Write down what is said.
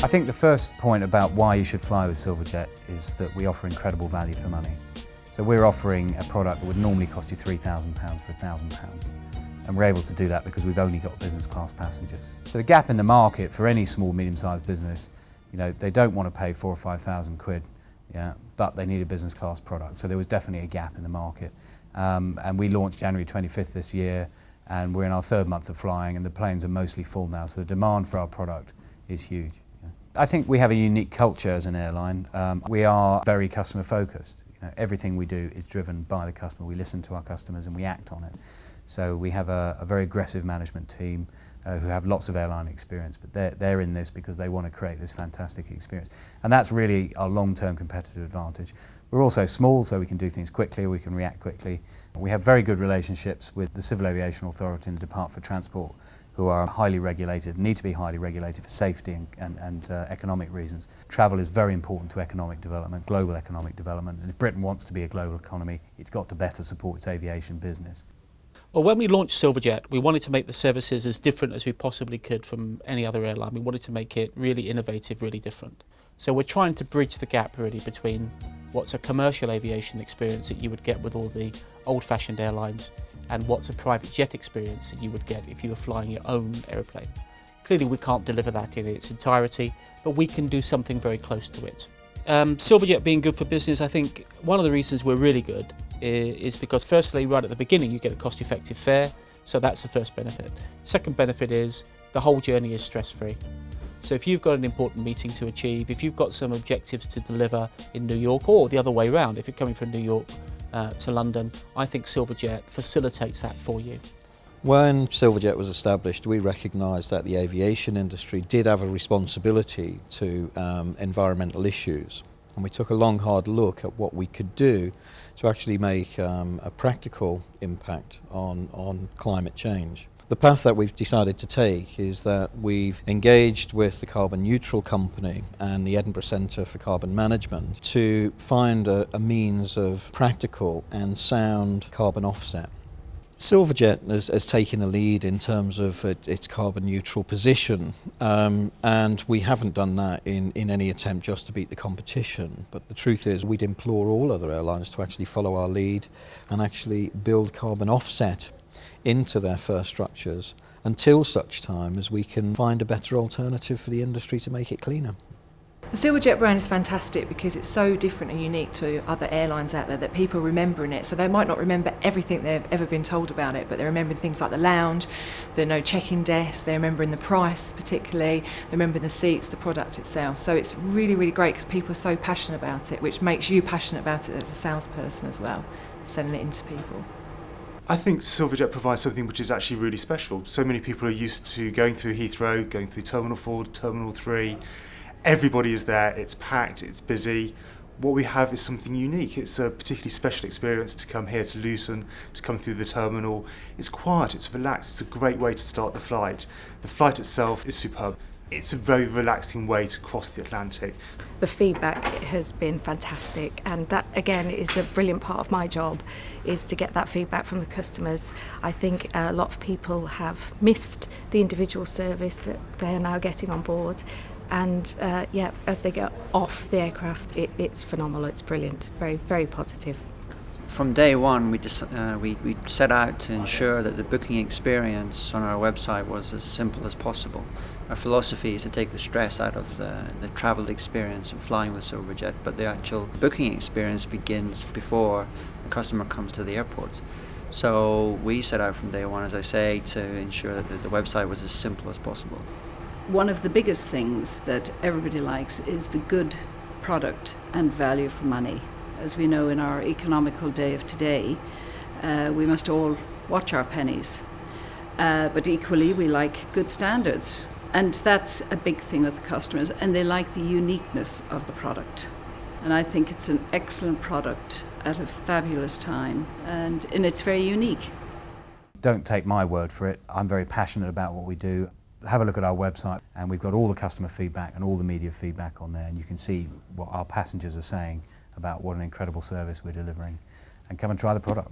I think the first point about why you should fly with Silverjet is that we offer incredible value for money. So we're offering a product that would normally cost you £3,000 for £1,000. And we're able to do that because we've only got business class passengers. So the gap in the market for any small, medium-sized business, they don't want to pay £4,000 or £5,000, yeah, but they need a business class product. So there was definitely a gap in the market. And we launched January 25th this year, and we're in our third month of flying, and the planes are mostly full now, so the demand for our product is huge. I think we have a unique culture as an airline. We are very customer focused. Everything we do is driven by the customer. We listen to our customers and we act on it. So we have a very aggressive management team who have lots of airline experience, but they're in this because they want to create this fantastic experience. And that's really our long-term competitive advantage. We're also small, so we can do things quickly, we can react quickly. We have very good relationships with the Civil Aviation Authority and the Department for Transport, who are highly regulated, need to be highly regulated for safety and economic reasons. Travel is very important to economic development, global economic development, and if Britain wants to be a global economy, it's got to better support its aviation business. Well, when we launched Silverjet, we wanted to make the services as different as we possibly could from any other airline. We wanted to make it really innovative, really different. So we're trying to bridge the gap really between what's a commercial aviation experience that you would get with all the old-fashioned airlines and what's a private jet experience that you would get if you were flying your own aeroplane. Clearly we can't deliver that in its entirety, but we can do something very close to it. Silverjet being good for business, I think one of the reasons we're really good is because firstly, right at the beginning, you get a cost-effective fare, so that's the first benefit. Second benefit is the whole journey is stress-free. So if you've got an important meeting to achieve, if you've got some objectives to deliver in New York, or the other way around, if you're coming from New York to London, I think Silverjet facilitates that for you. When Silverjet was established, we recognised that the aviation industry did have a responsibility to environmental issues. And we took a long, hard look at what we could do to actually make a practical impact on climate change. The path that we've decided to take is that we've engaged with the Carbon Neutral Company and the Edinburgh Centre for Carbon Management to find a means of practical and sound carbon offset. Silverjet has taken the lead in terms of its carbon neutral position, and we haven't done that in any attempt just to beat the competition. But the truth is we'd implore all other airlines to actually follow our lead and actually build carbon offset into their fare structures until such time as we can find a better alternative for the industry to make it cleaner. The Silverjet brand is fantastic because it's so different and unique to other airlines out there that people remember in it. So they might not remember everything they've ever been told about it, but they're remembering things like the lounge, the no check-in desk, they're remembering the price particularly, they're remembering the seats, the product itself. So it's really, really great because people are so passionate about it, which makes you passionate about it as a salesperson as well, selling it into people. I think Silverjet provides something which is actually really special. So many people are used to going through Heathrow, going through Terminal 4, Terminal 3. Everybody is there, it's packed, it's busy. What we have is something unique. It's a particularly special experience to come here to Luton, to come through the terminal. It's quiet, it's relaxed, it's a great way to start the flight. The flight itself is superb. It's a very relaxing way to cross the Atlantic. The feedback has been fantastic, and that again is a brilliant part of my job, is to get that feedback from the customers. I think a lot of people have missed the individual service that they are now getting on board. And as they get off the aircraft, it's phenomenal, it's brilliant, very, very positive. From day one, we set out to ensure that the booking experience on our website was as simple as possible. Our philosophy is to take the stress out of the travel experience of flying with Silverjet, but the actual booking experience begins before the customer comes to the airport. So we set out from day one, as I say, to ensure that the website was as simple as possible. One of the biggest things that everybody likes is the good product and value for money. As we know, in our economical day of today, we must all watch our pennies. But equally, we like good standards. And that's a big thing with the customers, and they like the uniqueness of the product. And I think it's an excellent product at a fabulous time, and it's very unique. Don't take my word for it. I'm very passionate about what we do. Have a look at our website, and we've got all the customer feedback and all the media feedback on there, and you can see what our passengers are saying about what an incredible service we're delivering, and come and try the product.